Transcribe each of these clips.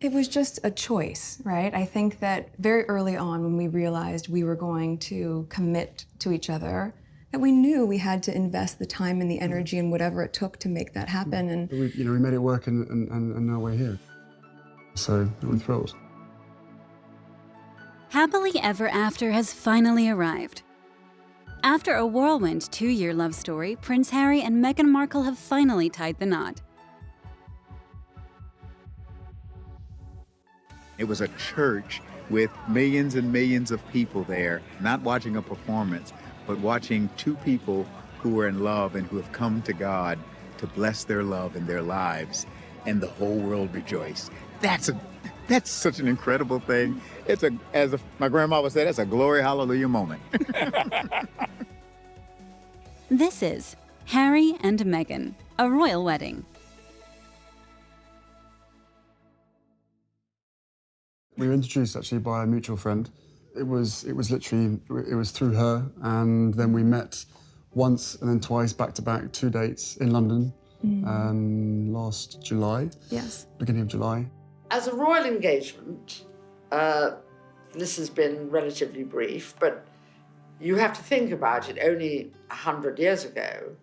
It was just a choice, right? I think that very early on when we realized we were going to commit to each other, that we knew we had to invest the time and the energy and whatever it took to make that happen. And we made it work, and now we're here. So I'm thrilled. Happily Ever After has finally arrived. After a whirlwind 2-year love story, Prince Harry and Meghan Markle have finally tied the knot. It was a church with millions and millions of people there, not watching a performance, but watching two people who were in love and who have come to God to bless their love in their lives, and the whole world rejoiced. That's such an incredible thing. It's as my grandma would say, that's a glory hallelujah moment. This is Harry and Meghan, a royal wedding. We were introduced actually by a mutual friend. It was literally through her, and then we met once and then twice back to back, 2 dates in London last July. yes. Beginning of July. As a royal engagement, this has been relatively brief, but you have to think about it. Only 100 years ago,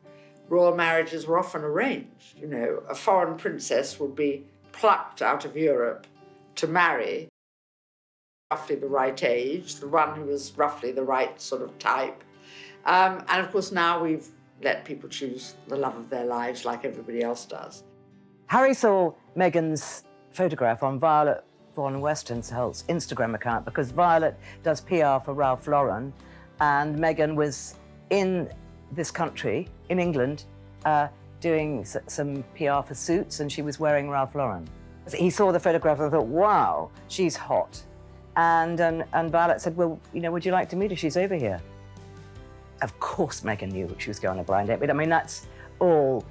royal marriages were often arranged. You know, a foreign princess would be plucked out of Europe to marry roughly the right age, the one who was roughly the right sort of type. And of course now we've let people choose the love of their lives like everybody else does. Harry saw Meghan's photograph on Violet von Westenfeld's Instagram account because Violet does PR for Ralph Lauren, and Meghan was in this country, in England, doing some PR for Suits, and she was wearing Ralph Lauren. He saw the photograph and thought, wow, she's hot. And Violet said, well, you know, would you like to meet her? She's over here. Of course Meghan knew she was going on a blind date, but I mean, that's all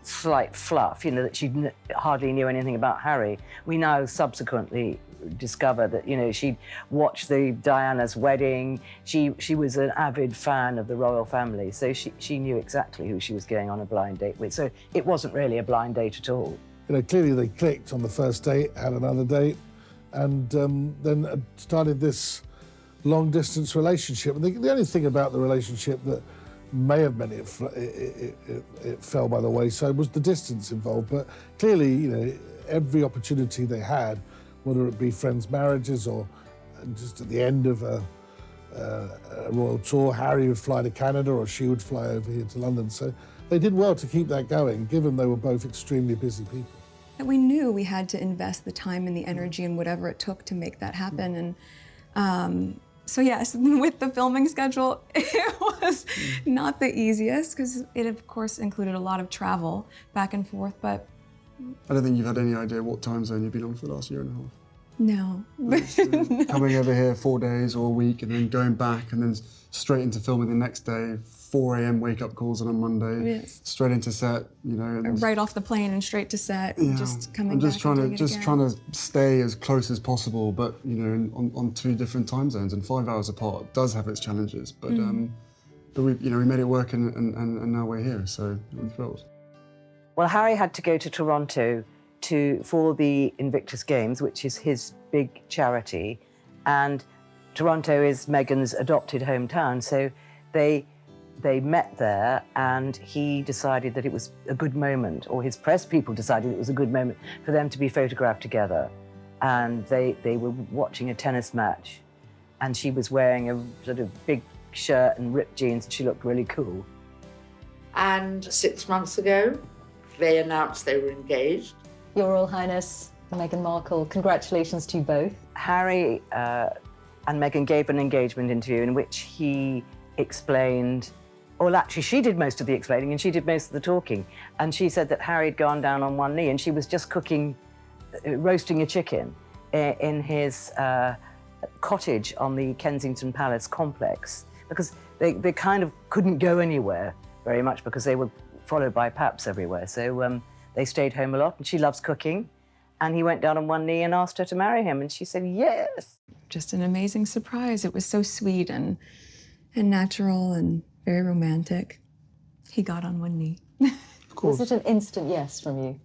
slight fluff, you know, that she hardly knew anything about Harry. We now subsequently discover that, you know, she'd watched the Diana's wedding. She was an avid fan of the royal family, so she knew exactly who she was going on a blind date with. So it wasn't really a blind date at all. You know, clearly they clicked on the first date, had another date, and then started this long-distance relationship. And the only thing about the relationship that may have meant it fell by the wayside was the distance involved. But clearly, you know, every opportunity they had, whether it be friends' marriages or just at the end of a royal tour, Harry would fly to Canada or she would fly over here to London. So they did well to keep that going, given they were both extremely busy people. That we knew we had to invest the time and the energy and whatever it took to make that happen. And so yes, with the filming schedule, it was not the easiest because it of course included a lot of travel back and forth, but... I don't think you've had any idea what time zone you've been on for the last year and a half. No. No. Coming over here 4 days or a week and then going back and then straight into filming the next day, 4 a.m. wake-up calls on a Monday, yes. Straight into set, you know. And right off the plane and straight to set, yeah, just coming I'm just back trying to stay as close as possible, but you know, on 2 different time zones and 5 hours apart does have its challenges. But but we made it work and now we're here, so I'm thrilled. Well, Harry had to go to Toronto for the Invictus Games, which is his big charity, and Toronto is Meghan's adopted hometown, so they met there, and he decided that it was a good moment, or his press people decided it was a good moment for them to be photographed together. And they were watching a tennis match, and she was wearing a sort of big shirt and ripped jeans, and she looked really cool. And 6 months ago, they announced they were engaged. Your Royal Highness, Meghan Markle, congratulations to you both. Harry and Meghan gave an engagement interview in which he explained, well, actually, she did most of the explaining and she did most of the talking. And she said that Harry had gone down on one knee and she was just roasting a chicken in his cottage on the Kensington Palace complex, because they kind of couldn't go anywhere very much because they were followed by paps everywhere. So they stayed home a lot, and she loves cooking. And he went down on one knee and asked her to marry him, and she said yes. Just an amazing surprise. It was so sweet and natural and very romantic. He got on one knee. Of course. Was it an instant yes from you?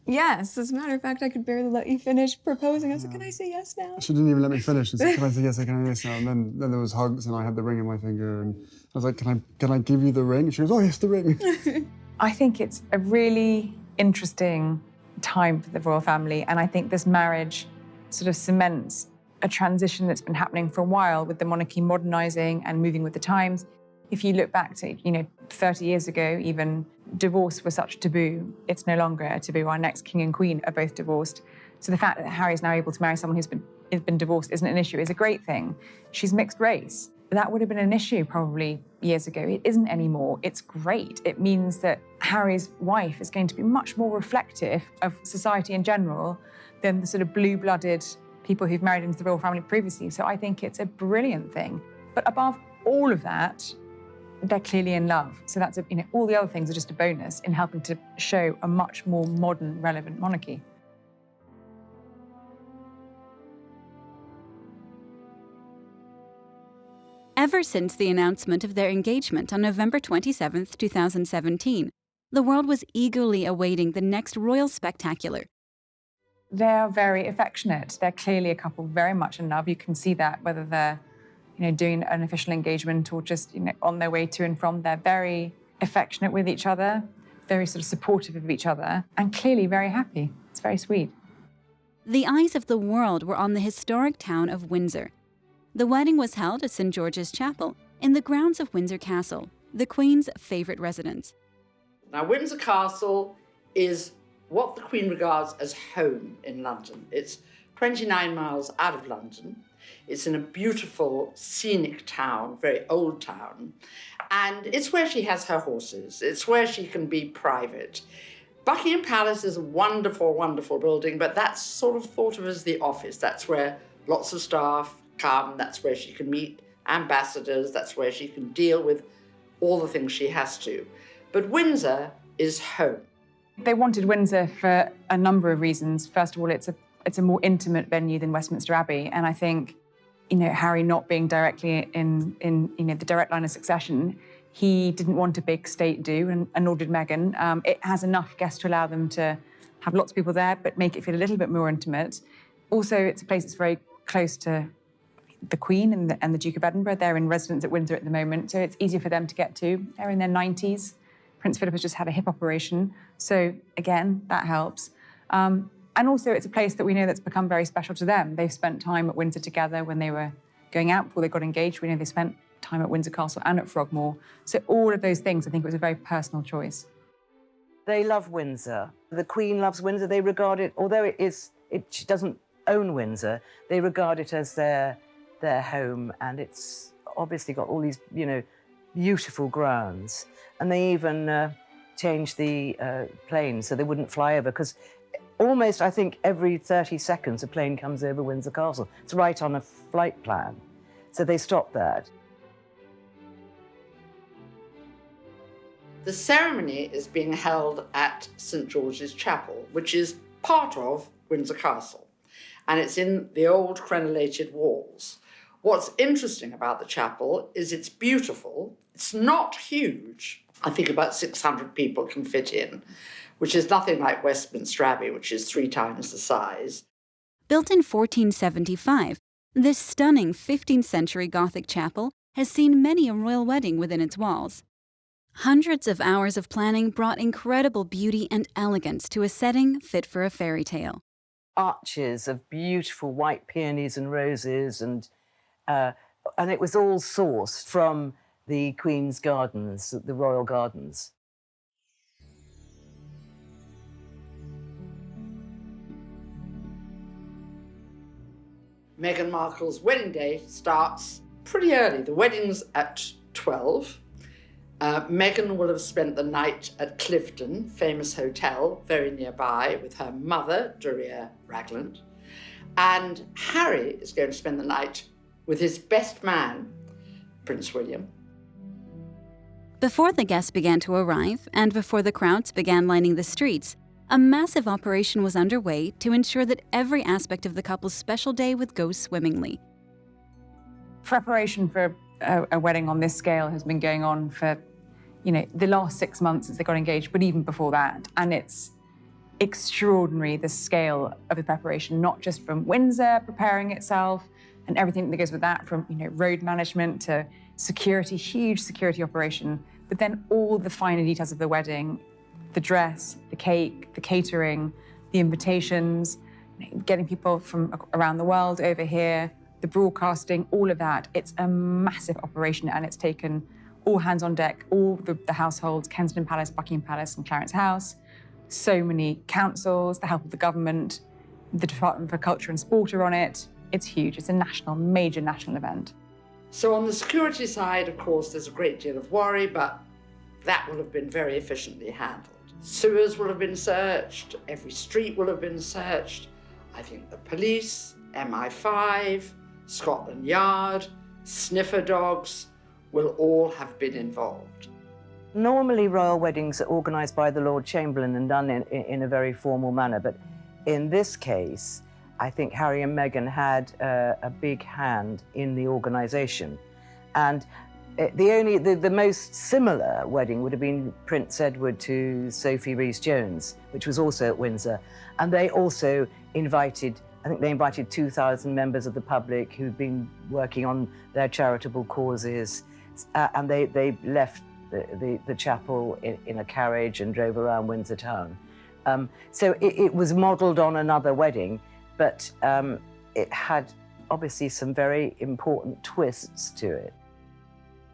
Yes, as a matter of fact, I could barely let you finish proposing. I was like, can I say yes now? She didn't even let me finish. She said, can I say yes, can I yes now? And then there was hugs and I had the ring in my finger and I was like, can I give you the ring? And she goes, oh yes, the ring. I think it's a really interesting time for the royal family, and I think this marriage sort of cements a transition that's been happening for a while with the monarchy modernising and moving with the times. If you look back to, 30 years ago, even, divorce was such a taboo. It's no longer a taboo. Our next king and queen are both divorced. So the fact that Harry is now able to marry someone who's been divorced isn't an issue, is a great thing. She's mixed race. That would have been an issue probably years ago. It isn't anymore. It's great. It means that Harry's wife is going to be much more reflective of society in general than the sort of blue-blooded people who've married into the royal family previously. So I think it's a brilliant thing. But above all of that, they're clearly in love. So that's, all the other things are just a bonus in helping to show a much more modern, relevant monarchy. Ever since the announcement of their engagement on November 27, 2017, the world was eagerly awaiting the next royal spectacular. They're very affectionate. They're clearly a couple very much in love. You can see that whether they're, doing an official engagement or just, on their way to and from. They're very affectionate with each other, very sort of supportive of each other, and clearly very happy. It's very sweet. The eyes of the world were on the historic town of Windsor. The wedding was held at St. George's Chapel in the grounds of Windsor Castle, the Queen's favourite residence. Now, Windsor Castle is what the Queen regards as home in London. It's 29 miles out of London. It's in a beautiful, scenic town, very old town, and it's where she has her horses. It's where she can be private. Buckingham Palace is a wonderful, wonderful building, but that's sort of thought of as the office. That's where lots of staff come. That's where she can meet ambassadors. That's where she can deal with all the things she has to. But Windsor is home. They wanted Windsor for a number of reasons. First of all, it's a more intimate venue than Westminster Abbey, and I think, Harry not being directly in the direct line of succession, he didn't want a big state do, and nor did Meghan. It has enough guests to allow them to have lots of people there, but make it feel a little bit more intimate. Also, it's a place that's very close to the Queen and the Duke of Edinburgh. They're in residence at Windsor at the moment, so it's easier for them to get to. They're in their 90s. Prince Philip has just had a hip operation, so again, that helps. And also, it's a place that we know that's become very special to them. They've spent time at Windsor together when they were going out before they got engaged. We know they spent time at Windsor Castle and at Frogmore. So all of those things, I think it was a very personal choice. They love Windsor. The Queen loves Windsor. They regard it, although she doesn't own Windsor, they regard it as their home, and it's obviously got all these, beautiful grounds. And they even changed the plane so they wouldn't fly over, because almost, I think, every 30 seconds a plane comes over Windsor Castle. It's right on a flight plan. So they stopped that. The ceremony is being held at St. George's Chapel, which is part of Windsor Castle, and it's in the old crenellated walls. What's interesting about the chapel is it's beautiful. It's not huge. I think about 600 people can fit in, which is nothing like Westminster Abbey, which is 3 times the size. Built in 1475, this stunning 15th century Gothic chapel has seen many a royal wedding within its walls. Hundreds of hours of planning brought incredible beauty and elegance to a setting fit for a fairy tale. Arches of beautiful white peonies and roses, and it was all sourced from the Queen's gardens, the royal gardens. Meghan Markle's wedding day starts pretty early. The wedding's at 12. Meghan will have spent the night at Clifton, famous hotel very nearby, with her mother, Doria Ragland. And Harry is going to spend the night with his best man, Prince William. Before the guests began to arrive, and before the crowds began lining the streets, a massive operation was underway to ensure that every aspect of the couple's special day would go swimmingly. Preparation for a wedding on this scale has been going on for, the last 6 months since they got engaged, but even before that. And it's extraordinary, the scale of the preparation, not just from Windsor preparing itself and everything that goes with that, from road management to security, huge security operation, but then all the finer details of the wedding, the dress, the cake, the catering, the invitations, getting people from around the world over here, the broadcasting, all of that. It's a massive operation, and it's taken all hands on deck, all the households, Kensington Palace, Buckingham Palace, and Clarence House, so many councils, the help of the government, the Department for Culture and Sport are on it. It's huge. It's a major national event. So on the security side, of course, there's a great deal of worry, but that will have been very efficiently handled. Sewers will have been searched, every street will have been searched. I think the police, MI5, Scotland Yard, sniffer dogs will all have been involved. Normally, royal weddings are organised by the Lord Chamberlain and done in a very formal manner, but in this case, I think Harry and Meghan had a big hand in the organisation. And the most similar wedding would have been Prince Edward to Sophie Rhys-Jones, which was also at Windsor. And they also invited, I think they invited 2,000 members of the public who'd been working on their charitable causes. And they left the chapel in a carriage and drove around Windsor town. So it was modelled on another wedding, but it had obviously some very important twists to it.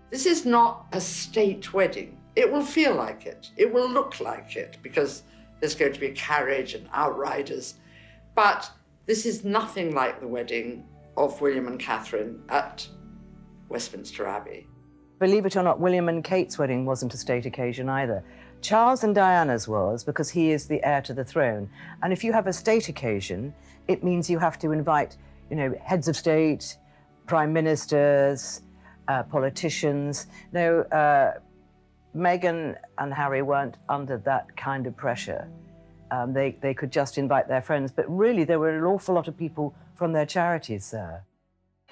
This is not a state wedding. It will feel like it. It will look like it because there's going to be a carriage and outriders. But this is nothing like the wedding of William and Catherine at Westminster Abbey. Believe it or not, William and Kate's wedding wasn't a state occasion either. Charles and Diana's was, because he is the heir to the throne. And if you have a state occasion, it means you have to invite, heads of state, prime ministers, politicians. No, Meghan and Harry weren't under that kind of pressure. They could just invite their friends, but really there were an awful lot of people from their charities there.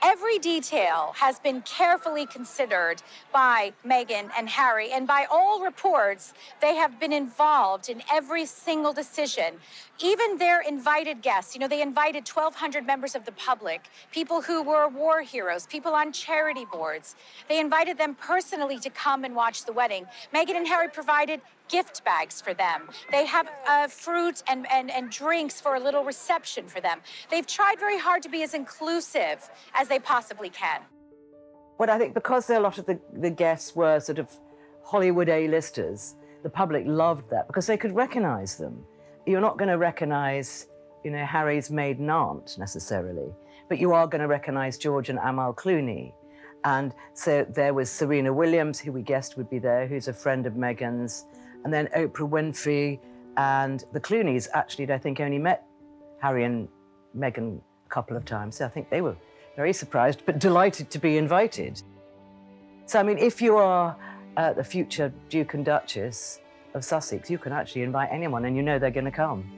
Every detail has been carefully considered by Meghan and Harry, and by all reports, they have been involved in every single decision. Even their invited guests, they invited 1,200 members of the public, people who were war heroes, people on charity boards. They invited them personally to come and watch the wedding. Meghan and Harry provided gift bags for them. They have fruit and drinks for a little reception for them. They've tried very hard to be as inclusive as they possibly can. But I think because a lot of the guests were sort of Hollywood A-listers, the public loved that because they could recognize them. You're not going to recognize, Harry's maiden aunt necessarily, but you are going to recognize George and Amal Clooney. And so there was Serena Williams, who we guessed would be there, who's a friend of Meghan's. And then Oprah Winfrey and the Clooneys actually, I think, only met Harry and Meghan a couple of times. So I think they were very surprised, but delighted to be invited. So, I mean, if you are the future Duke and Duchess of Sussex, you can actually invite anyone and they're going to come.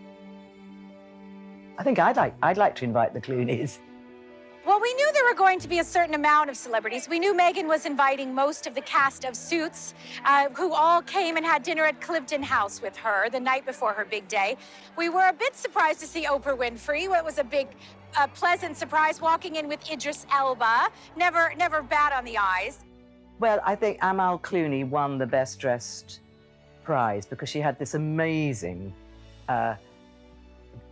I think I'd like to invite the Clooneys. Well, we knew there were going to be a certain amount of celebrities. We knew Meghan was inviting most of the cast of Suits, who all came and had dinner at Clifton House with her the night before her big day. We were a bit surprised to see Oprah Winfrey. It was a pleasant surprise walking in with Idris Elba. Never bad on the eyes. Well, I think Amal Clooney won the Best Dressed prize because she had this amazing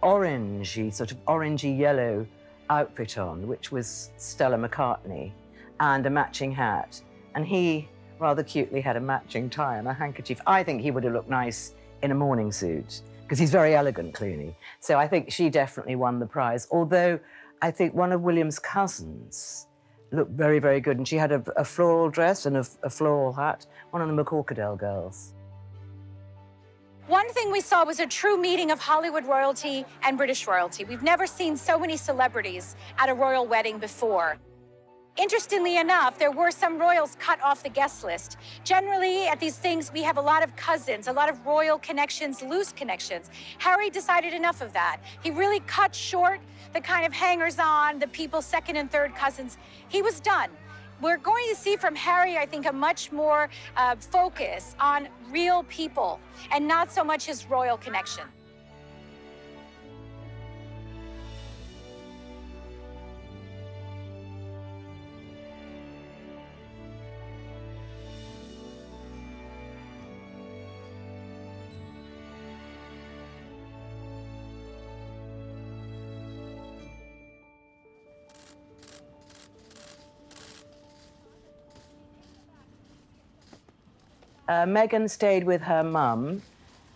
orangey, sort of orangey yellow outfit on, which was Stella McCartney, and a matching hat. And he rather cutely had a matching tie and a handkerchief. I think he would have looked nice in a morning suit because he's very elegant, Clooney. So I think she definitely won the prize. Although I think one of William's cousins looked very, very good. And she had a floral dress and a floral hat, one of the McCorkadale girls. One thing we saw was a true meeting of Hollywood royalty and British royalty. We've never seen so many celebrities at a royal wedding before. Interestingly enough, there were some royals cut off the guest list. Generally, at these things, we have a lot of cousins, a lot of royal connections, loose connections. Harry decided enough of that. He really cut short the kind of hangers-on, the people, second and third cousins. He was done. We're going to see from Harry, I think, a much more focus on real people and not so much his royal connection. Meghan stayed with her mum,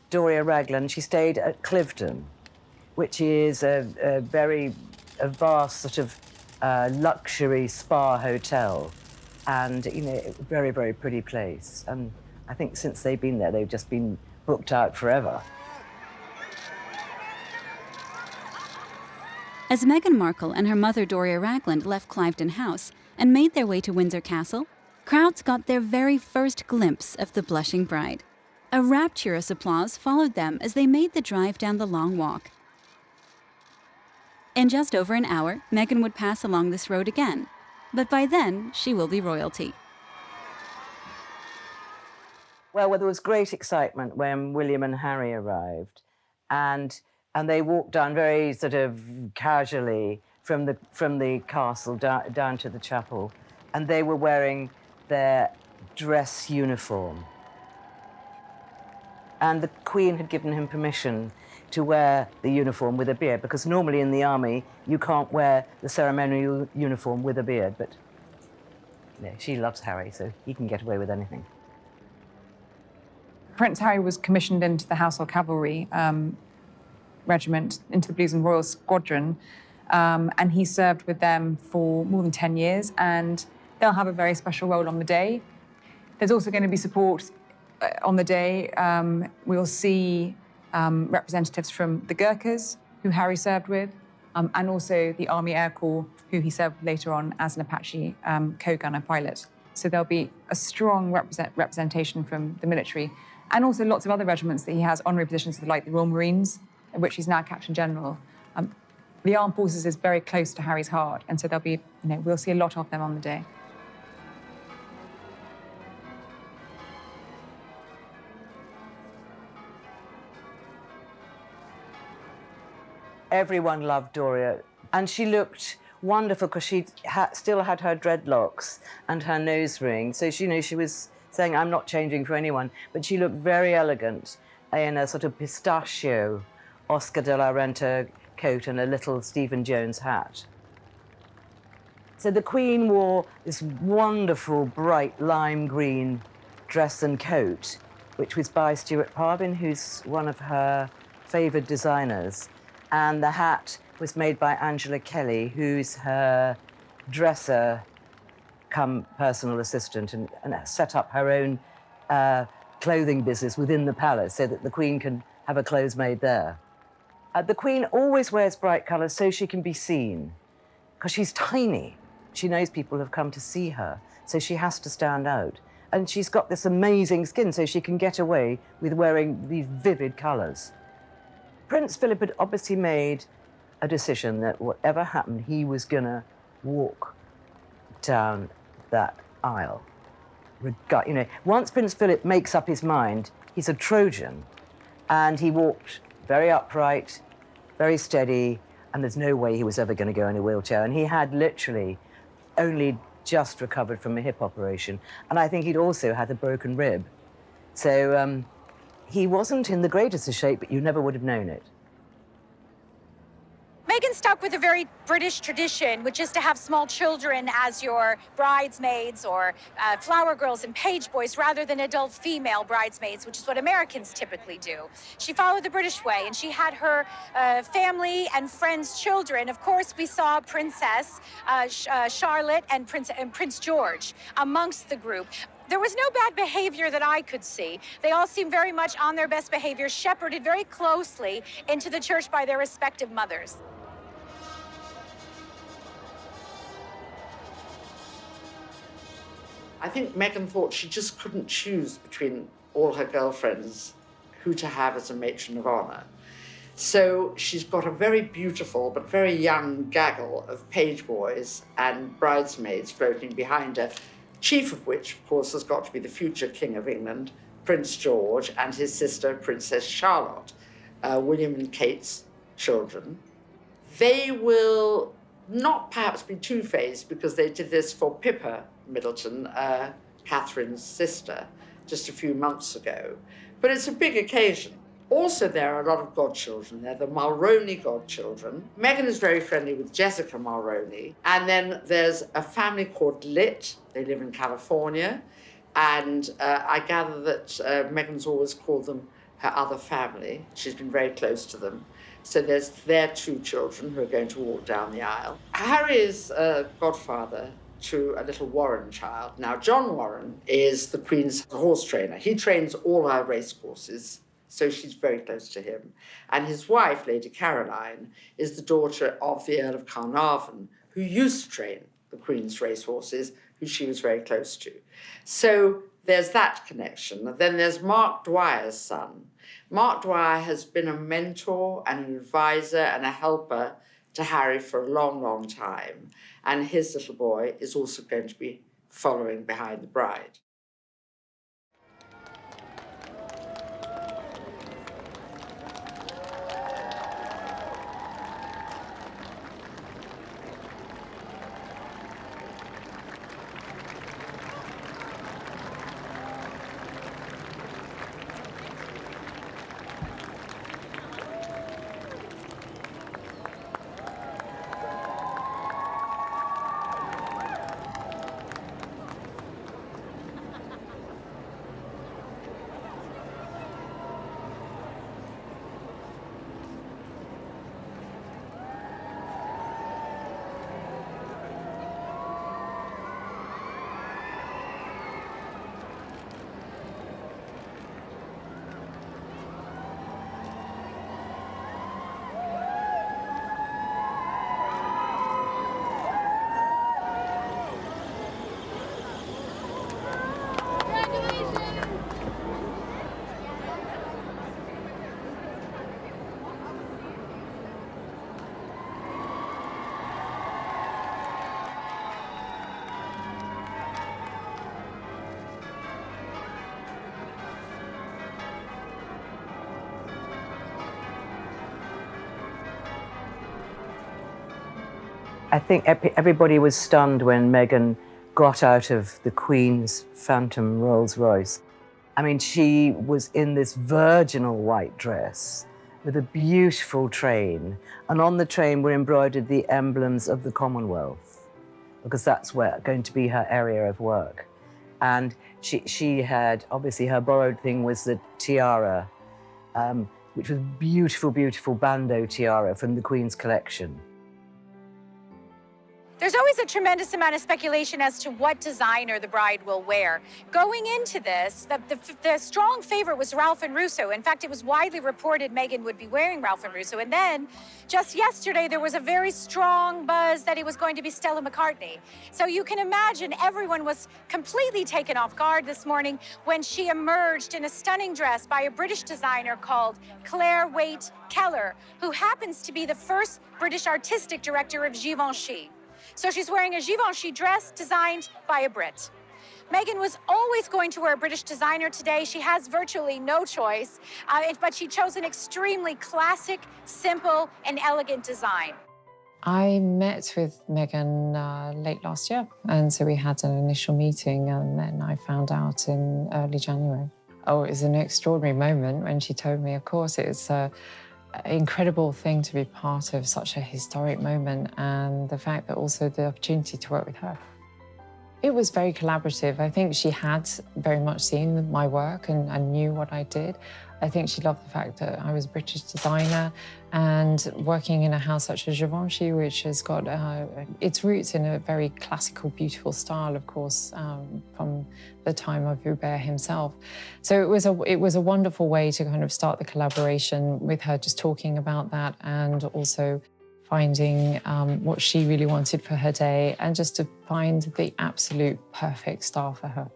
Doria Ragland. She stayed at Cliveden, which is a vast sort of luxury spa hotel, and very, very pretty place. And I think since they've been there, they've just been booked out forever. As Meghan Markle and her mother Doria Ragland left Cliveden House and made their way to Windsor Castle, crowds got their very first glimpse of the blushing bride. A rapturous applause followed them as they made the drive down the long walk. In just over an hour, Meghan would pass along this road again, but by then she will be royalty. Well, there was great excitement when William and Harry arrived, and they walked down very sort of casually from the castle down to the chapel, and they were wearing their dress uniform. And the Queen had given him permission to wear the uniform with a beard, because normally in the army you can't wear the ceremonial uniform with a beard, but she loves Harry, so he can get away with anything. Prince Harry was commissioned into the Household Cavalry Regiment, into the Blues and Royal Squadron, and he served with them for more than 10 years, and they'll have a very special role on the day. There's also going to be support on the day. We'll see representatives from the Gurkhas, who Harry served with, and also the Army Air Corps, who he served with later on as an Apache co-gunner pilot. So there'll be a strong representation from the military, and also lots of other regiments that he has honorary positions, like the Royal Marines, in which he's now Captain General. The armed forces is very close to Harry's heart, and so there'll be, we'll see a lot of them on the day. Everyone loved Doria, and she looked wonderful because she still had her dreadlocks and her nose ring. So she was saying, "I'm not changing for anyone," but she looked very elegant in a sort of pistachio Oscar de la Renta coat and a little Stephen Jones hat. So the Queen wore this wonderful bright lime green dress and coat, which was by Stuart Parvin, who's one of her favoured designers. And the hat was made by Angela Kelly, who's her dresser come personal assistant, and set up her own clothing business within the palace so that the Queen can have her clothes made there. The Queen always wears bright colours so she can be seen, because she's tiny. She knows people have come to see her, so she has to stand out. And she's got this amazing skin, so she can get away with wearing these vivid colours. Prince Philip had obviously made a decision that whatever happened, he was going to walk down that aisle. Once Prince Philip makes up his mind, he's a Trojan, and he walked very upright, very steady, and there's no way he was ever going to go in a wheelchair. And he had literally only just recovered from a hip operation, and I think he'd also had a broken rib. So he wasn't in the greatest of shape, but you never would have known it. Meghan stuck with a very British tradition, which is to have small children as your bridesmaids or flower girls and page boys, rather than adult female bridesmaids, which is what Americans typically do. She followed the British way, and she had her family and friends' children. Of course, we saw Princess Charlotte and Prince George amongst the group. There was no bad behavior that I could see. They all seemed very much on their best behavior, shepherded very closely into the church by their respective mothers. I think Meghan thought she just couldn't choose between all her girlfriends who to have as a matron of honour. So she's got a very beautiful but very young gaggle of page boys and bridesmaids floating behind her, chief of which, of course, has got to be the future King of England, Prince George, and his sister, Princess Charlotte, William and Kate's children. They will not perhaps be two-faced, because they did this for Pippa Middleton, Catherine's sister, just a few months ago. But it's a big occasion. Also, there are a lot of godchildren. They're the Mulroney godchildren. Meghan is very friendly with Jessica Mulroney. And then there's a family called Litt. They live in California. And I gather that Meghan's always called them her other family. She's been very close to them. So there's their 2 children who are going to walk down the aisle. Harry is a godfather to a little Warren child. Now, John Warren is the Queen's horse trainer. He trains all her race horses, so she's very close to him. And his wife, Lady Caroline, is the daughter of the Earl of Carnarvon, who used to train the Queen's race horses, who she was very close to. So there's that connection. And then there's Mark Dwyer's son. Mark Dwyer has been a mentor and an advisor and a helper to Harry for a long, long time. And his little boy is also going to be following behind the bride. I think everybody was stunned when Meghan got out of the Queen's Phantom Rolls Royce. I mean, she was in this virginal white dress with a beautiful train, and on the train were embroidered the emblems of the Commonwealth, because that's going to be her area of work. And she had, obviously her borrowed thing was the tiara, which was beautiful, beautiful bandeau tiara from the Queen's collection. There's always a tremendous amount of speculation as to what designer the bride will wear. Going into this, the strong favorite was Ralph and Russo. In fact, it was widely reported Meghan would be wearing Ralph and Russo. And then, just yesterday, there was a very strong buzz that it was going to be Stella McCartney. So you can imagine everyone was completely taken off guard this morning when she emerged in a stunning dress by a British designer called Claire Waite Keller, who happens to be the first British artistic director of Givenchy. So she's wearing a Givenchy dress designed by a Brit. Meghan was always going to wear a British designer today. She has virtually no choice, but she chose an extremely classic, simple, and elegant design. I met with Meghan late last year, and so we had an initial meeting, and then I found out in early January. Oh, it was an extraordinary moment when she told me, of course, it's an incredible thing to be part of such a historic moment, and the fact that also the opportunity to work with her. It was very collaborative. I think she had very much seen my work and knew what I did. I think she loved the fact that I was a British designer and working in a house such as Givenchy, which has got its roots in a very classical, beautiful style, of course, from the time of Hubert himself. So it was a wonderful way to kind of start the collaboration with her, just talking about that, and also finding what she really wanted for her day, and just to find the absolute perfect style for her.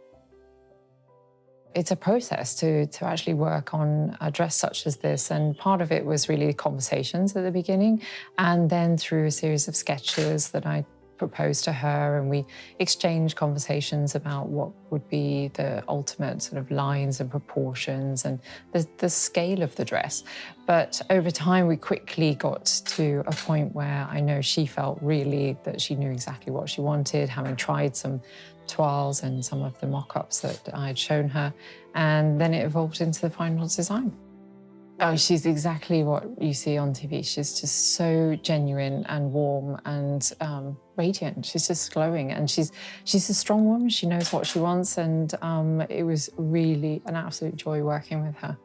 It's a process to actually work on a dress such as this, and part of it was really conversations at the beginning, and then through a series of sketches that I proposed to her, and we exchanged conversations about what would be the ultimate sort of lines and proportions and the scale of the dress. But over time, we quickly got to a point where I know she felt really that she knew exactly what she wanted, having tried some toiles and some of the mock-ups that I had shown her, and then it evolved into the final design. Oh, she's exactly what you see on TV. She's just so genuine and warm and radiant. She's just glowing, and she's a strong woman. She knows what she wants, and it was really an absolute joy working with her.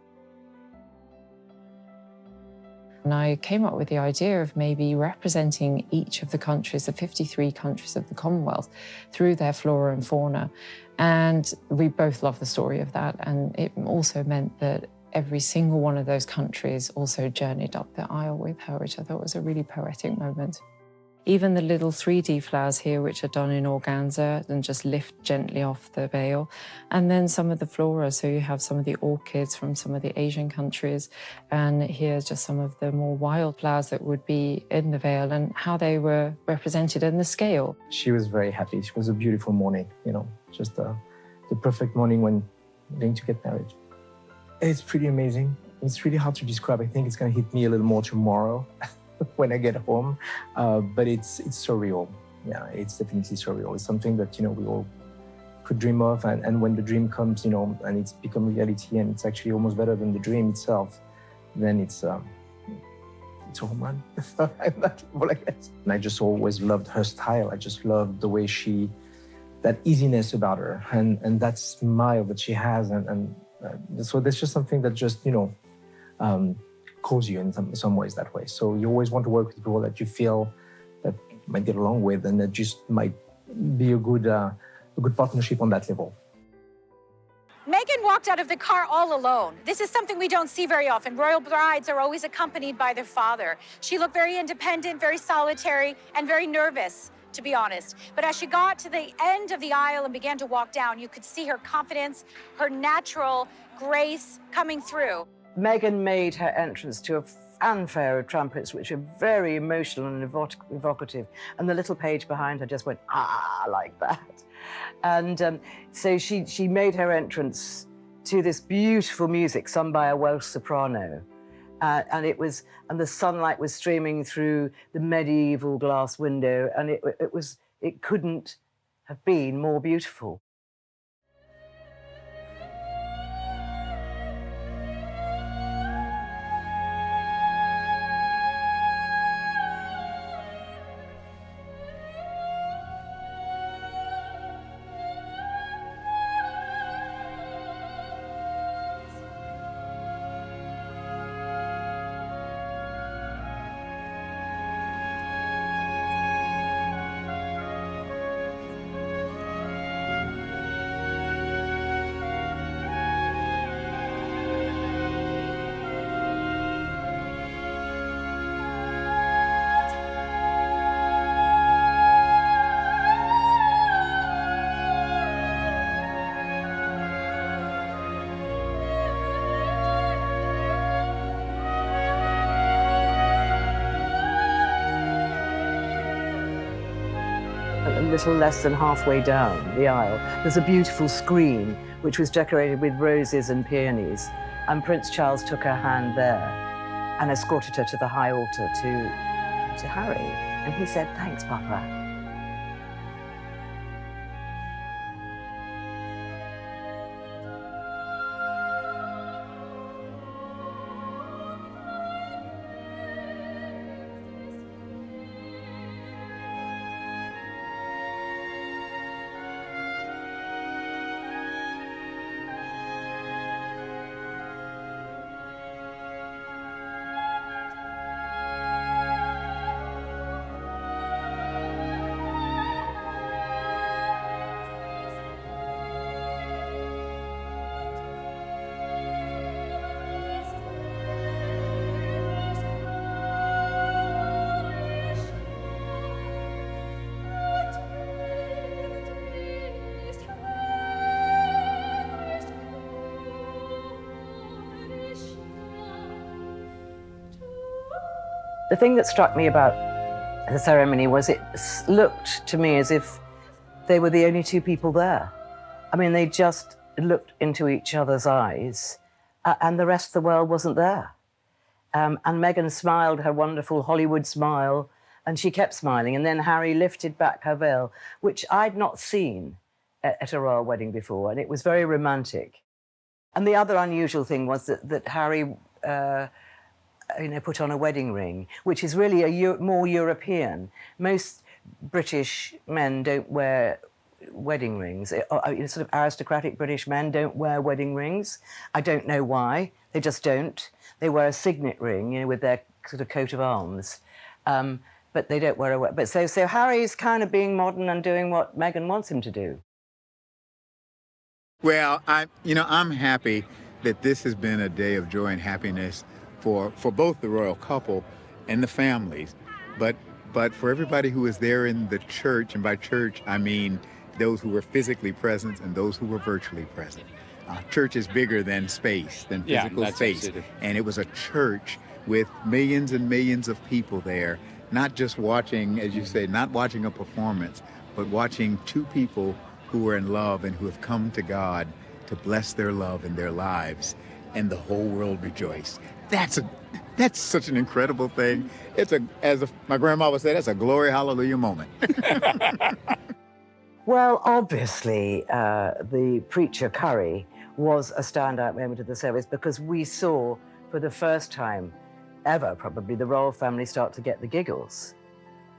And I came up with the idea of maybe representing each of the countries, the 53 countries of the Commonwealth, through their flora and fauna. And we both love the story of that. And it also meant that every single one of those countries also journeyed up the aisle with her, which I thought was a really poetic moment. Even the little 3D flowers here, which are done in organza and just lift gently off the veil. And then some of the flora, so you have some of the orchids from some of the Asian countries. And here's just some of the more wild flowers that would be in the veil and how they were represented in the scale. She was very happy. It was a beautiful morning, you know, just the perfect morning when going to get married. It's pretty amazing. It's really hard to describe. I think it's going to hit me a little more tomorrow. When I get home, but it's surreal. Yeah, it's definitely surreal. It's something that, you know, we all could dream of, and when the dream comes, you know, and it's become reality, and it's actually almost better than the dream itself, then it's a home run. I'm not all I guess. And I just always loved her style. I just loved the way that easiness about her, and that smile that she has, and so there's just something that just, you know, calls you in some ways that way. So you always want to work with people that you feel that you might get along with, and that just might be a good partnership on that level. Meghan walked out of the car all alone. This is something we don't see very often. Royal brides are always accompanied by their father. She looked very independent, very solitary, and very nervous, to be honest. But as she got to the end of the aisle and began to walk down, you could see her confidence, her natural grace coming through. Meghan made her entrance to a fanfare of trumpets, which are very emotional and evocative. And the little page behind her just went, ah, like that. And so she made her entrance to this beautiful music sung by a Welsh soprano. And the sunlight was streaming through the medieval glass window, and it couldn't have been more beautiful. A little less than halfway down the aisle, there's a beautiful screen which was decorated with roses and peonies, and Prince Charles took her hand there and escorted her to the high altar to Harry, and he said, "Thanks, Papa." The thing that struck me about the ceremony was it looked to me as if they were the only two people there. I mean, they just looked into each other's eyes and the rest of the world wasn't there. And Meghan smiled her wonderful Hollywood smile, and she kept smiling. And then Harry lifted back her veil, which I'd not seen at a royal wedding before, and it was very romantic. And the other unusual thing was that Harry put on a wedding ring, which is really more European. Most British men don't wear wedding rings. Sort of aristocratic British men don't wear wedding rings. I don't know why. They just don't. They wear a signet ring, with their sort of coat of arms. But they don't wear a... But so Harry's kind of being modern and doing what Meghan wants him to do. Well, I'm happy that this has been a day of joy and happiness for both the royal couple and the families, but for everybody who was there in the church, and by church I mean those who were physically present and those who were virtually present. Church is bigger than space, than physical space, absolutely. And it was a church with millions and millions of people there, not just watching, as you say, not watching a performance, but watching two people who are in love and who have come to God to bless their love in their lives, and the whole world rejoiced. That's such an incredible thing. My grandma would say, that's a glory hallelujah moment. Well, obviously, the preacher Curry was a standout moment of the service, because we saw for the first time ever, probably, the royal family start to get the giggles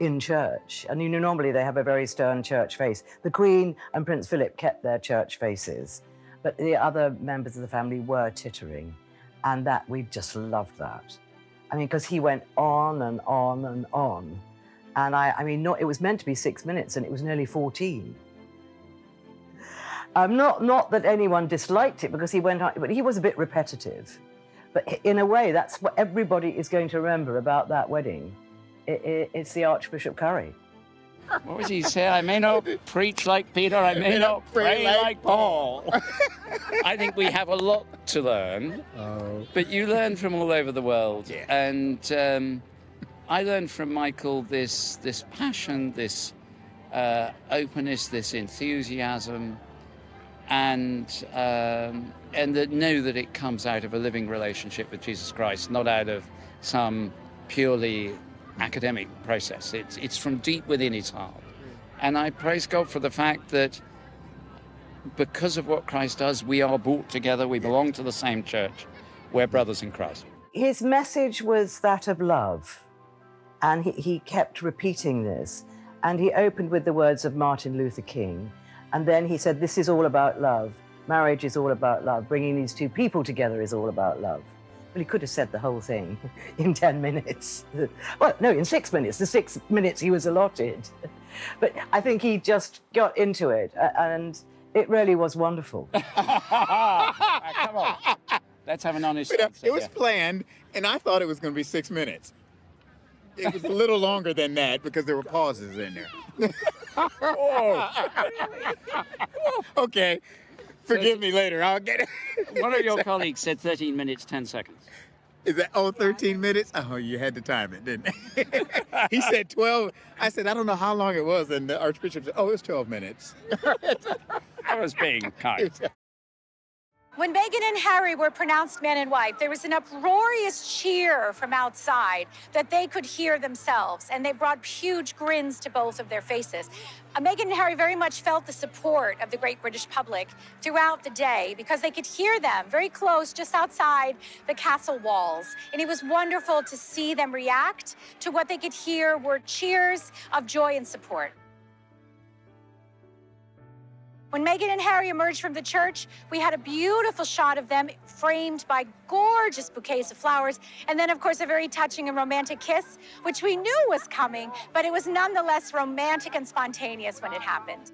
in church. And normally they have a very stern church face. The Queen and Prince Philip kept their church faces, but the other members of the family were tittering, and that we just loved that. I mean, because he went on and on and on. And it was meant to be 6 minutes, and it was nearly 14. Not that anyone disliked it, because he went on, but he was a bit repetitive. But in a way, that's what everybody is going to remember about that wedding. It's the Archbishop Curry. What was he say? I may not preach like Peter, I may not pray like Paul. I think we have a lot to learn, but you learn from all over the world. Yeah. And I learned from Michael this passion, this openness, this enthusiasm, and that know that it comes out of a living relationship with Jesus Christ, not out of some purely academic process. It's from deep within his heart. And I praise God for the fact that because of what Christ does, we are brought together, we belong to the same church, we're brothers in Christ. His message was that of love, and he kept repeating this. And he opened with the words of Martin Luther King, and then he said, this is all about love. Marriage is all about love. Bringing these two people together is all about love. Well, he could have said the whole thing in 10 minutes. Well, no, in 6 minutes, the 6 minutes he was allotted. But I think he just got into it, and it really was wonderful. Come on. Let's have an honest answer. It was planned, and I thought it was going to be 6 minutes. It was a little longer than that because there were pauses in there. Okay. Forgive me later. I'll get it. One of your colleagues said 13 minutes, 10 seconds. Is that 13 minutes? Oh, you had to time it, didn't you? He said 12. I said, I don't know how long it was. And the Archbishop said, it was 12 minutes. I was being kind. When Meghan and Harry were pronounced man and wife, there was an uproarious cheer from outside that they could hear themselves, and they brought huge grins to both of their faces. Meghan and Harry very much felt the support of the great British public throughout the day because they could hear them very close, just outside the castle walls. And it was wonderful to see them react to what they could hear were cheers of joy and support. When Meghan and Harry emerged from the church, we had a beautiful shot of them framed by gorgeous bouquets of flowers, and then, of course, a very touching and romantic kiss, which we knew was coming, but it was nonetheless romantic and spontaneous when it happened.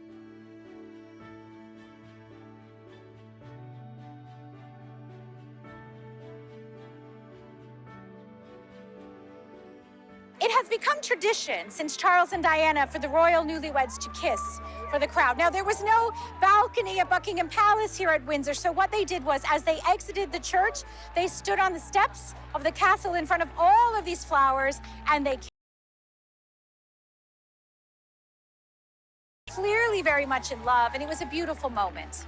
It has become tradition since Charles and Diana for the royal newlyweds to kiss for the crowd. Now, there was no balcony at Buckingham Palace here at Windsor, so what they did was, as they exited the church, they stood on the steps of the castle in front of all of these flowers, and they clearly very much in love, and it was a beautiful moment.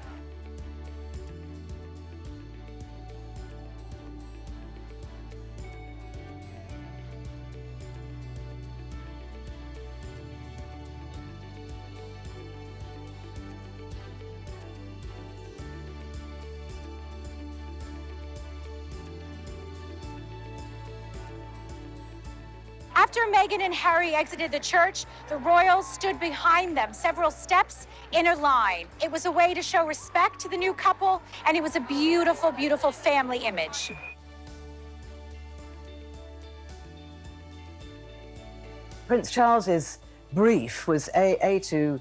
After Meghan and Harry exited the church, the royals stood behind them, several steps in a line. It was a way to show respect to the new couple, and it was a beautiful, beautiful family image. Prince Charles's brief was to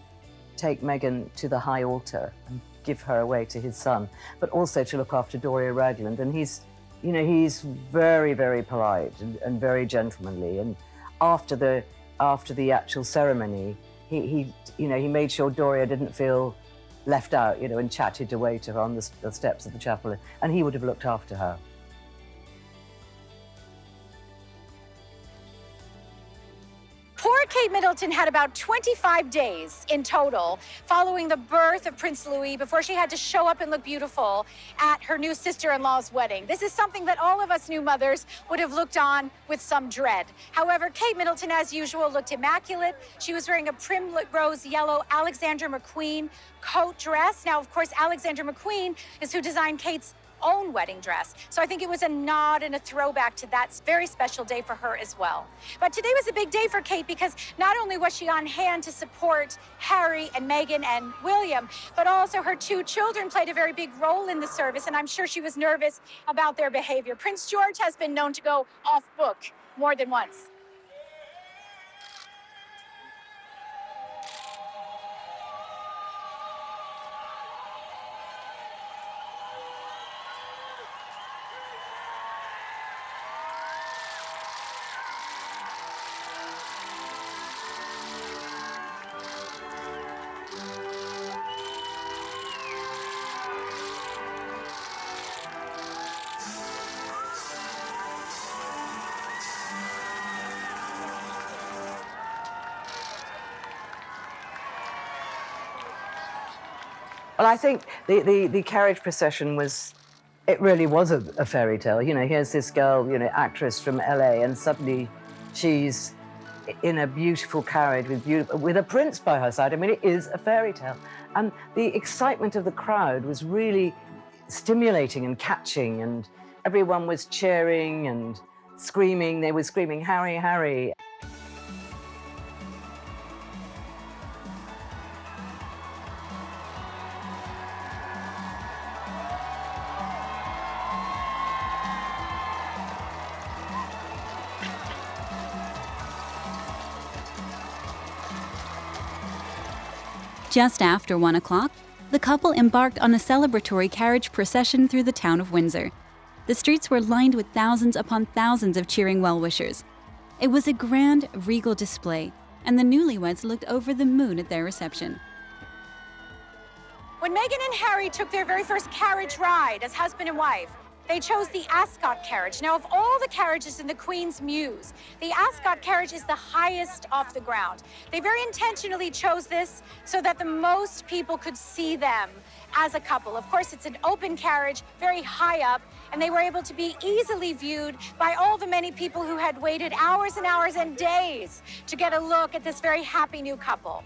take Meghan to the high altar and give her away to his son, but also to look after Doria Ragland. And he's very, very polite and very gentlemanly. And after the actual ceremony, he made sure Doria didn't feel left out, and chatted away to her on the steps of the chapel, and he would have looked after her. Poor Kate Middleton had about 25 days in total following the birth of Prince Louis before she had to show up and look beautiful at her new sister-in-law's wedding. This is something that all of us new mothers would have looked on with some dread. However, Kate Middleton, as usual, looked immaculate. She was wearing a primrose yellow Alexander McQueen coat dress. Now, of course, Alexander McQueen is who designed Kate's own wedding dress. So I think it was a nod and a throwback to that very special day for her as well. But today was a big day for Kate because not only was she on hand to support Harry and Meghan and William, but also her two children played a very big role in the service, and I'm sure she was nervous about their behavior. Prince George has been known to go off book more than once. Well, I think the carriage procession it really was a fairy tale. Here's this girl, actress from LA, and suddenly she's in a beautiful carriage with a prince by her side. I mean, it is a fairy tale. And the excitement of the crowd was really stimulating and catching, and everyone was cheering and screaming. They were screaming, "Harry, Harry." Just after 1 o'clock, the couple embarked on a celebratory carriage procession through the town of Windsor. The streets were lined with thousands upon thousands of cheering well-wishers. It was a grand, regal display, and the newlyweds looked over the moon at their reception. When Meghan and Harry took their very first carriage ride as husband and wife, they chose the Ascot carriage. Now, of all the carriages in the Queen's Mews, the Ascot carriage is the highest off the ground. They very intentionally chose this so that the most people could see them as a couple. Of course, it's an open carriage, very high up, and they were able to be easily viewed by all the many people who had waited hours and hours and days to get a look at this very happy new couple.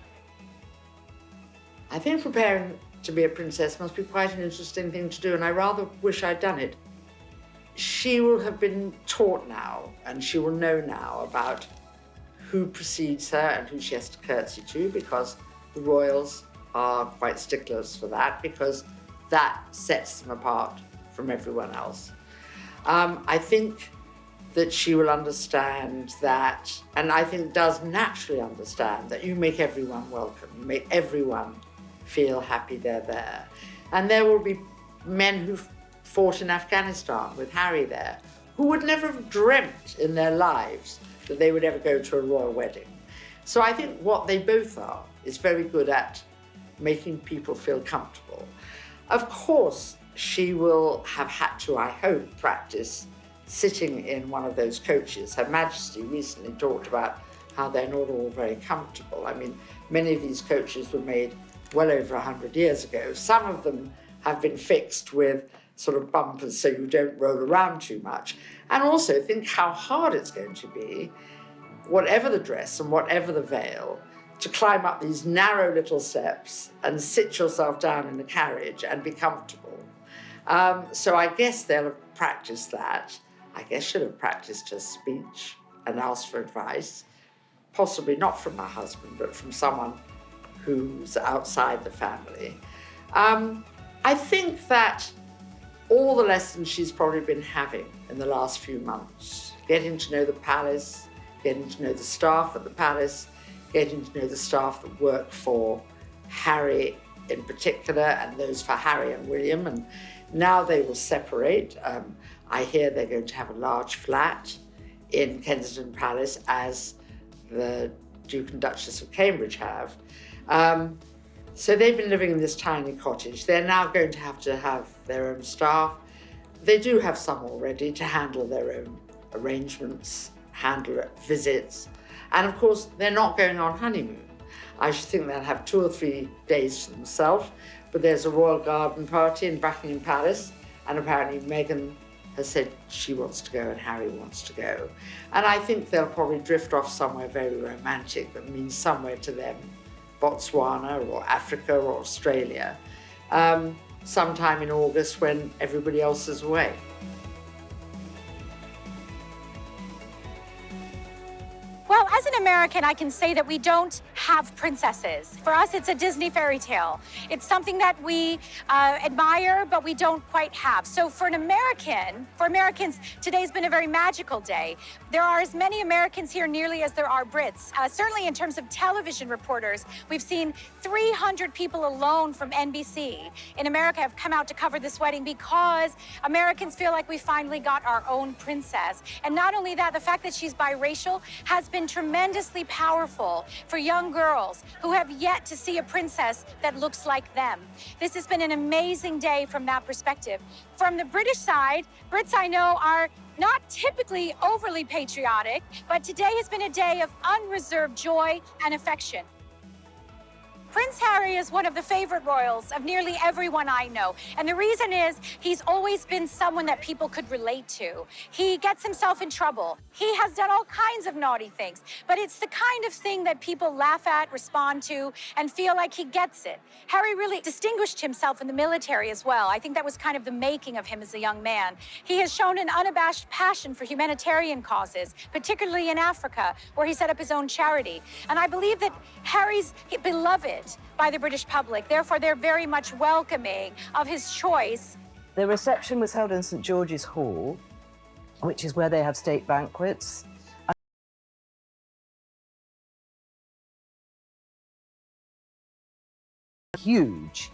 I think preparing to be a princess must be quite an interesting thing to do, and I rather wish I'd done it. She will have been taught now, and she will know now about who precedes her and who she has to curtsy to, because the royals are quite sticklers for that, because that sets them apart from everyone else. I think that she will understand that, and I think does naturally understand, that you make everyone welcome, you make everyone feel happy they're there. And there will be men who've fought in Afghanistan with Harry there, who would never have dreamt in their lives that they would ever go to a royal wedding. So I think what they both are is very good at making people feel comfortable. Of course, she will have had to, I hope, practice sitting in one of those coaches. Her Majesty recently talked about how they're not all very comfortable. I mean, many of these coaches were made well over 100 years ago. Some of them have been fixed with sort of bumpers so you don't roll around too much. And also think how hard it's going to be, whatever the dress and whatever the veil, to climb up these narrow little steps and sit yourself down in the carriage and be comfortable. So I guess they'll have practiced that. I guess she'll have practiced her speech. and ask for advice, possibly not from my husband, but from someone who's outside the family. I think that all the lessons she's probably been having in the last few months, getting to know the palace, getting to know the staff at the palace, getting to know the staff that work for Harry in particular, and those for Harry and William, and now they will separate. I hear they're going to have a large flat in Kensington Palace, as the Duke and Duchess of Cambridge have. So they've been living in this tiny cottage. They're now going to have their own staff. They do have some already to handle their own arrangements, handle visits. And of course, they're not going on honeymoon. I should think they'll have 2 or 3 days to themselves, but there's a royal garden party in Buckingham Palace, and apparently Meghan has said she wants to go and Harry wants to go. And I think they'll probably drift off somewhere very romantic that means somewhere to them, Botswana or Africa or Australia, sometime in August when everybody else is away. Well, as an American, I can say that we don't have princesses. For us, it's a Disney fairy tale. It's something that we admire, but we don't quite have. So for Americans, today's been a very magical day. There are as many Americans here nearly as there are Brits. Certainly in terms of television reporters, we've seen 300 people alone from NBC in America have come out to cover this wedding because Americans feel like we finally got our own princess. And not only that, the fact that she's biracial has been tremendously powerful for young girls who have yet to see a princess that looks like them. This has been an amazing day from that perspective. From the British side, Brits I know are not typically overly patriotic, but today has been a day of unreserved joy and affection. Prince Harry is one of the favorite royals of nearly everyone I know. And the reason is he's always been someone that people could relate to. He gets himself in trouble. He has done all kinds of naughty things, but it's the kind of thing that people laugh at, respond to, and feel like he gets it. Harry really distinguished himself in the military as well. I think that was kind of the making of him as a young man. He has shown an unabashed passion for humanitarian causes, particularly in Africa, where he set up his own charity. And I believe that Harry's beloved by the British public. Therefore, they're very much welcoming of his choice. The reception was held in St. George's Hall, which is where they have state banquets. Huge,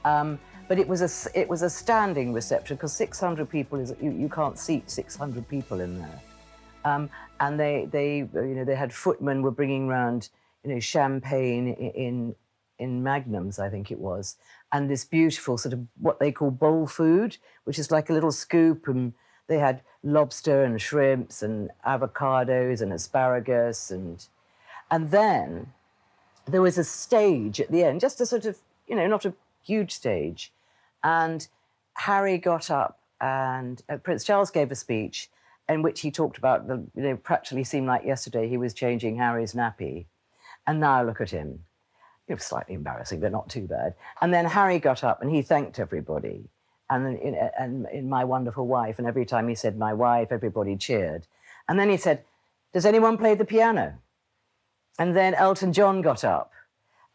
but it was a standing reception because 600 people is you can't seat 600 people in there, and they had footmen were bringing around champagne in magnums, I think it was, and this beautiful sort of what they call bowl food, which is like a little scoop, and they had lobster and shrimps and avocados and asparagus, and then there was a stage at the end, just a sort of, not a huge stage, and Harry got up and Prince Charles gave a speech in which he talked about practically seemed like yesterday he was changing Harry's nappy, and now look at him. It was slightly embarrassing, but not too bad. And then Harry got up and he thanked everybody, and in My Wonderful Wife, and every time he said my wife, everybody cheered. And then he said, does anyone play the piano? And then Elton John got up,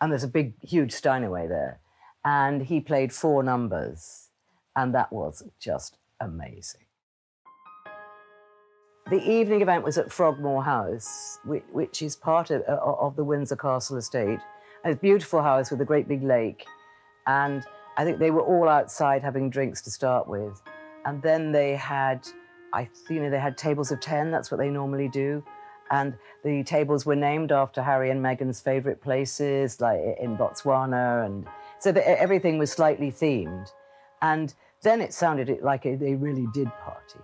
and there's a big, huge Steinway there, and he played 4 numbers, and that was just amazing. The evening event was at Frogmore House, which is part of the Windsor Castle estate. A beautiful house with a great big lake, and I think they were all outside having drinks to start with, and then they had, they had tables of 10. That's what they normally do, and the tables were named after Harry and Meghan's favourite places, like in Botswana, and so everything was slightly themed, and then it sounded like they really did party,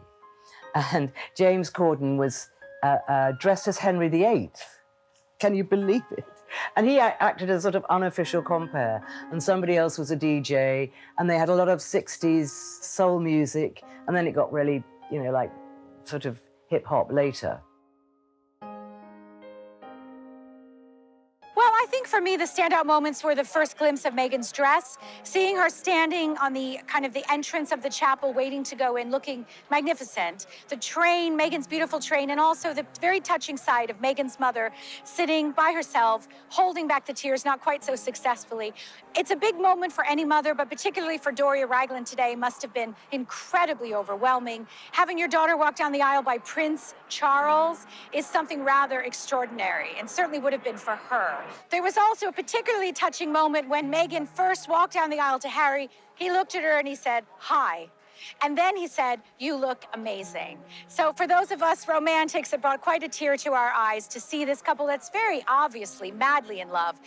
and James Corden was dressed as Henry VIII. Can you believe it? And he acted as sort of unofficial compere, and somebody else was a DJ, and they had a lot of 60s soul music, and then it got really, like sort of hip hop later. Well, I think for me, the standout moments were the first glimpse of Meghan's dress, seeing her standing on the kind of the entrance of the chapel, waiting to go in, looking magnificent. The train, Meghan's beautiful train, and also the very touching sight of Meghan's mother sitting by herself, holding back the tears, not quite so successfully. It's a big moment for any mother, but particularly for Doria Ragland today must have been incredibly overwhelming. Having your daughter walk down the aisle by Prince Charles is something rather extraordinary, and certainly would have been for her. There was also a particularly touching moment when Meghan first walked down the aisle to Harry. He looked at her and he said, "Hi." And then he said, "You look amazing." So for those of us romantics, it brought quite a tear to our eyes to see this couple that's very obviously madly in love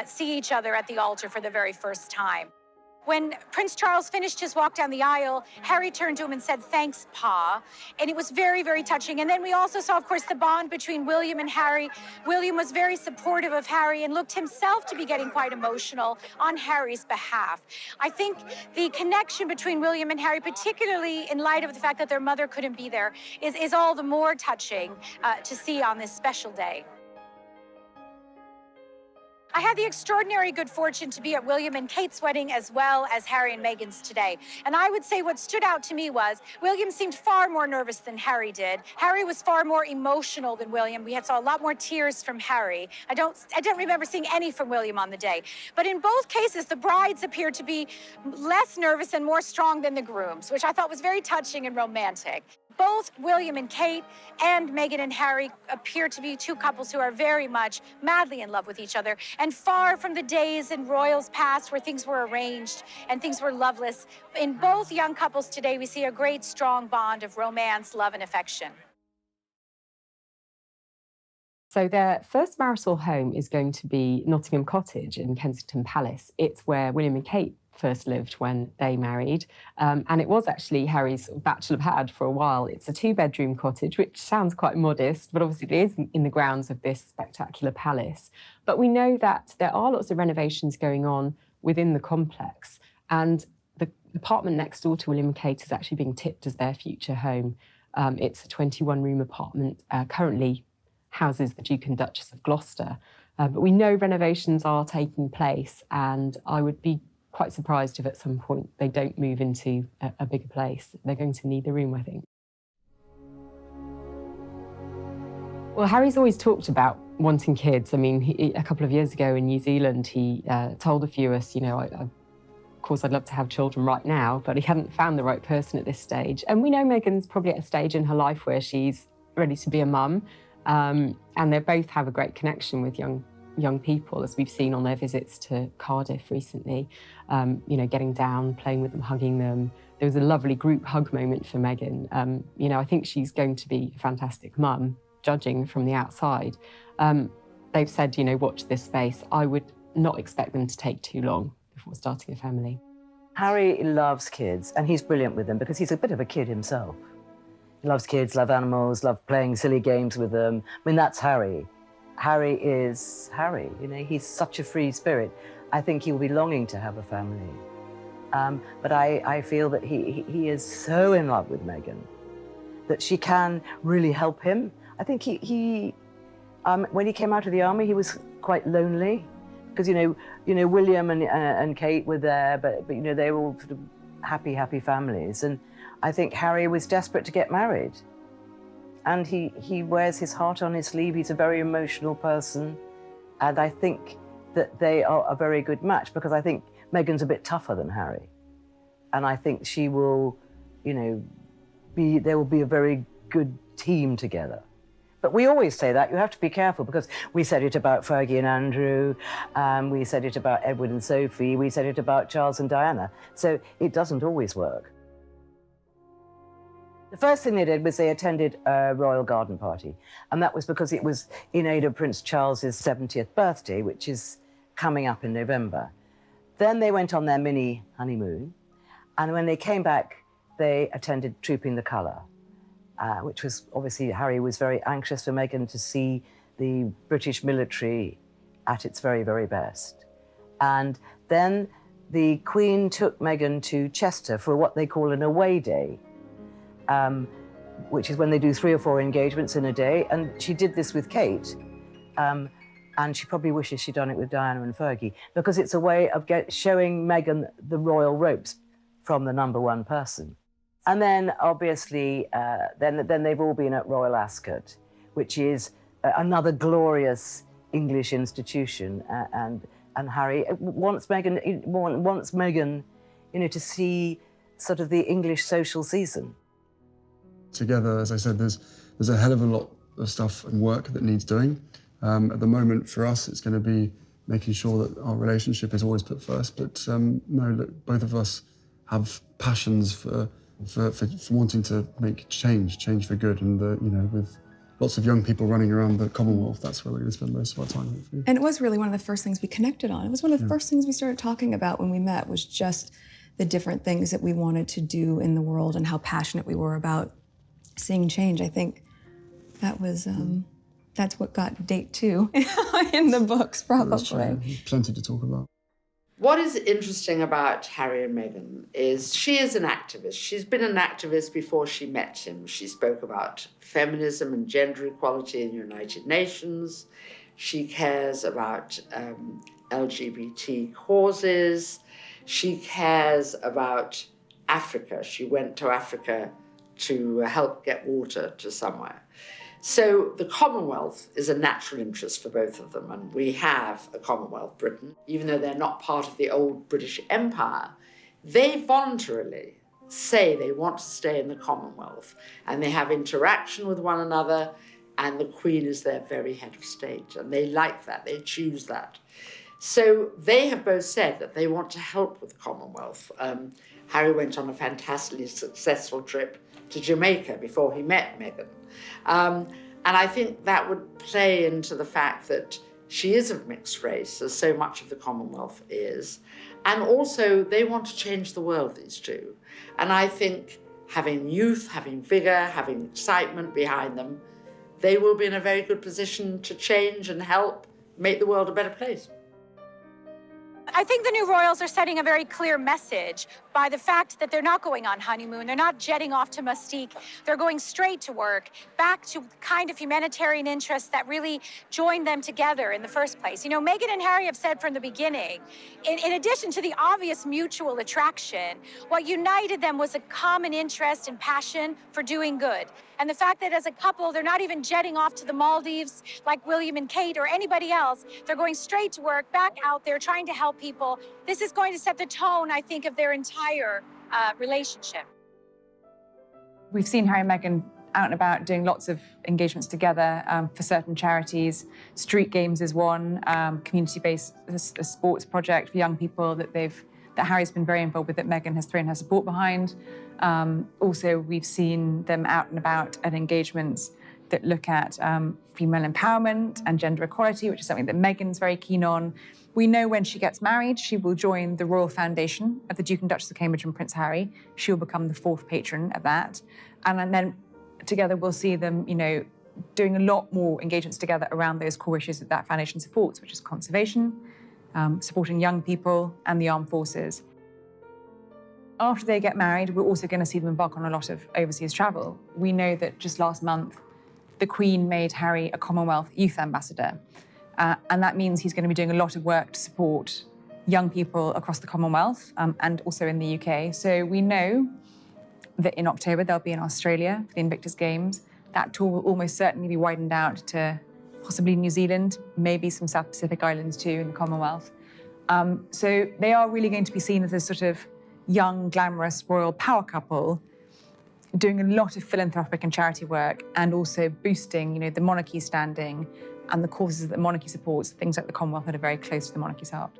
see each other at the altar for the very first time. When Prince Charles finished his walk down the aisle, Harry turned to him and said, "Thanks, Pa." And it was very, very touching. And then we also saw, of course, the bond between William and Harry. William was very supportive of Harry and looked himself to be getting quite emotional on Harry's behalf. I think the connection between William and Harry, particularly in light of the fact that their mother couldn't be there, is all the more touching to see on this special day. I had the extraordinary good fortune to be at William and Kate's wedding as well as Harry and Meghan's today. And I would say what stood out to me was William seemed far more nervous than Harry did. Harry was far more emotional than William. We saw a lot more tears from Harry. I don't remember seeing any from William on the day. But in both cases, the brides appeared to be less nervous and more strong than the grooms, which I thought was very touching and romantic. Both William and Kate and Meghan and Harry appear to be two couples who are very much madly in love with each other, and far from the days in royals past where things were arranged and things were loveless. In both young couples today, we see a great, strong bond of romance, love, and affection. So their first marital home is going to be Nottingham Cottage in Kensington Palace. It's where William and Kate first lived when they married. And it was actually Harry's bachelor pad for a while. It's a 2-bedroom cottage, which sounds quite modest, but obviously it is in the grounds of this spectacular palace. But we know that there are lots of renovations going on within the complex. And the apartment next door to William and Kate is actually being tipped as their future home. It's a 21-room apartment, currently houses the Duke and Duchess of Gloucester. But we know renovations are taking place, and I would be quite surprised if at some point they don't move into a bigger place. They're going to need the room, I think. Well, Harry's always talked about wanting kids. I mean, a couple of years ago in New Zealand, he told a few of us, of course, I'd love to have children right now, but he hadn't found the right person at this stage. And we know Meghan's probably at a stage in her life where she's ready to be a mum, and they both have a great connection with young people, as we've seen on their visits to Cardiff recently, getting down, playing with them, hugging them. There was a lovely group hug moment for Meghan. I think she's going to be a fantastic mum, judging from the outside. They've said, watch this space. I would not expect them to take too long before starting a family. Harry loves kids, and he's brilliant with them because he's a bit of a kid himself. He loves kids, loves animals, loves playing silly games with them. I mean, that's Harry. Harry is Harry, he's such a free spirit. I think he will be longing to have a family. But I feel that he is so in love with Meghan that she can really help him. I think he when he came out of the army, he was quite lonely because, William and Kate were there, but they were all sort of happy families. And I think Harry was desperate to get married. And he wears his heart on his sleeve. He's a very emotional person. And I think that they are a very good match because I think Meghan's a bit tougher than Harry. And I think she will, they will be a very good team together. But we always say that. You have to be careful because we said it about Fergie and Andrew, we said it about Edward and Sophie, we said it about Charles and Diana. So it doesn't always work. The first thing they did was they attended a royal garden party, and that was because it was in aid of Prince Charles's 70th birthday, which is coming up in November. Then they went on their mini honeymoon, and when they came back, they attended Trooping the Colour, which was obviously, Harry was very anxious for Meghan to see the British military at its very, very best. And then the Queen took Meghan to Chester for what they call an away day, which is when they do 3 or 4 engagements in a day. And she did this with Kate. And she probably wishes she'd done it with Diana and Fergie, because it's a way of showing Meghan the royal ropes from the number one person. And then, obviously, then they've all been at Royal Ascot, which is another glorious English institution. And Harry wants Meghan, to see sort of the English social season. Together, as I said, there's a hell of a lot of stuff and work that needs doing. At the moment, for us, it's going to be making sure that our relationship is always put first. But no, look, both of us have passions for wanting to make change for good, and with lots of young people running around the Commonwealth, that's where we're going to spend most of our time, hopefully. And it was really one of the first things we connected on. It was one of the first things we started talking about when we met, was just the different things that we wanted to do in the world and how passionate we were about seeing change. I think that was, that's what got date 2 in the books, probably. Plenty to talk about. What is interesting about Harry and Meghan is she is an activist. She's been an activist before she met him. She spoke about feminism and gender equality in the United Nations. She cares about LGBT causes. She cares about Africa. She went to Africa to help get water to somewhere. So the Commonwealth is a natural interest for both of them, and we have a Commonwealth, Britain. Even though they're not part of the old British Empire, they voluntarily say they want to stay in the Commonwealth, and they have interaction with one another, and the Queen is their very head of state, and they like that, they choose that. So they have both said that they want to help with the Commonwealth. Harry went on a fantastically successful trip to Jamaica before he met Meghan. And I think that would play into the fact that she is of mixed race, as so much of the Commonwealth is. And also, they want to change the world, these two. And I think having youth, having vigor, having excitement behind them, they will be in a very good position to change and help make the world a better place. I think the new royals are sending a very clear message by the fact that they're not going on honeymoon, they're not jetting off to Mustique, they're going straight to work, back to the kind of humanitarian interests that really joined them together in the first place. You know, Meghan and Harry have said from the beginning, in addition to the obvious mutual attraction, what united them was a common interest and passion for doing good. And the fact that as a couple, they're not even jetting off to the Maldives like William and Kate or anybody else. They're going straight to work, back out there, trying to help people. This is going to set the tone, I think, of their entire relationship. We've seen Harry and Meghan out and about doing lots of engagements together for certain charities. Street Games is one, community-based sports project for young people that Harry's been very involved with, that Meghan has thrown her support behind. Also, we've seen them out and about at engagements that look at female empowerment and gender equality, which is something that Meghan's very keen on. We know when she gets married, she will join the Royal Foundation of the Duke and Duchess of Cambridge and Prince Harry. She will become the 4th patron of that. And then together we'll see them, doing a lot more engagements together around those core issues that that foundation supports, which is conservation, supporting young people and the armed forces. After they get married, we're also going to see them embark on a lot of overseas travel. We know that just last month, the Queen made Harry a Commonwealth Youth Ambassador. And that means he's going to be doing a lot of work to support young people across the Commonwealth and also in the UK. So we know that in October, they'll be in Australia for the Invictus Games. That tour will almost certainly be widened out to possibly New Zealand, maybe some South Pacific islands too in the Commonwealth. So they are really going to be seen as a sort of young, glamorous royal power couple doing a lot of philanthropic and charity work, and also boosting, the monarchy standing and the causes that the monarchy supports, things like the Commonwealth that are very close to the monarchy's heart.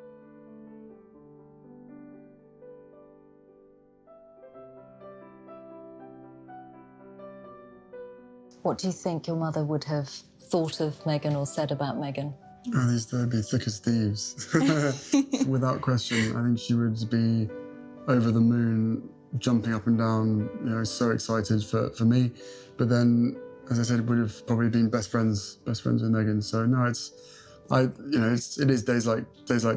What do you think your mother would have thought of Meghan or said about Meghan? Oh, they'd be thick as thieves, without question. I think she would be over the moon, jumping up and down, so excited for me. But then, as I said, would have probably been best friends with Meghan. So no, it is days like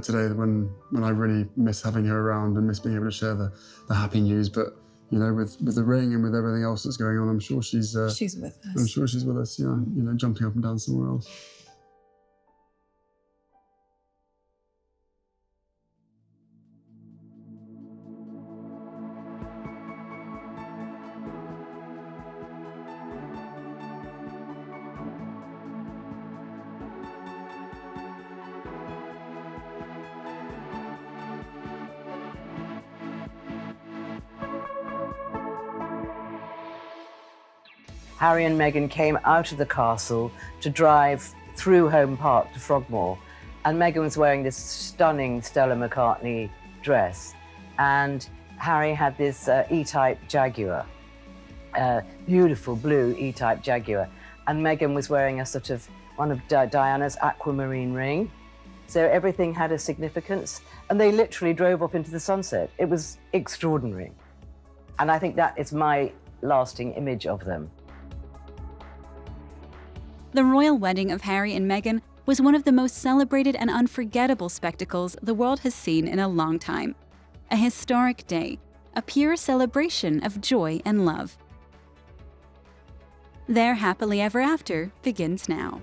today when I really miss having her around and miss being able to share the happy news. But with the ring and with everything else that's going on, I'm sure she's with us. I'm sure she's with us. Jumping up and down somewhere else. Harry and Meghan came out of the castle to drive through Home Park to Frogmore, and Meghan was wearing this stunning Stella McCartney dress, and Harry had this E-type Jaguar, beautiful blue E-type Jaguar, and Meghan was wearing a sort of one of Diana's aquamarine ring. So everything had a significance, and they literally drove off into the sunset. It was extraordinary. And I think that is my lasting image of them. The royal wedding of Harry and Meghan was one of the most celebrated and unforgettable spectacles the world has seen in a long time. A historic day, a pure celebration of joy and love. Their happily ever after begins now.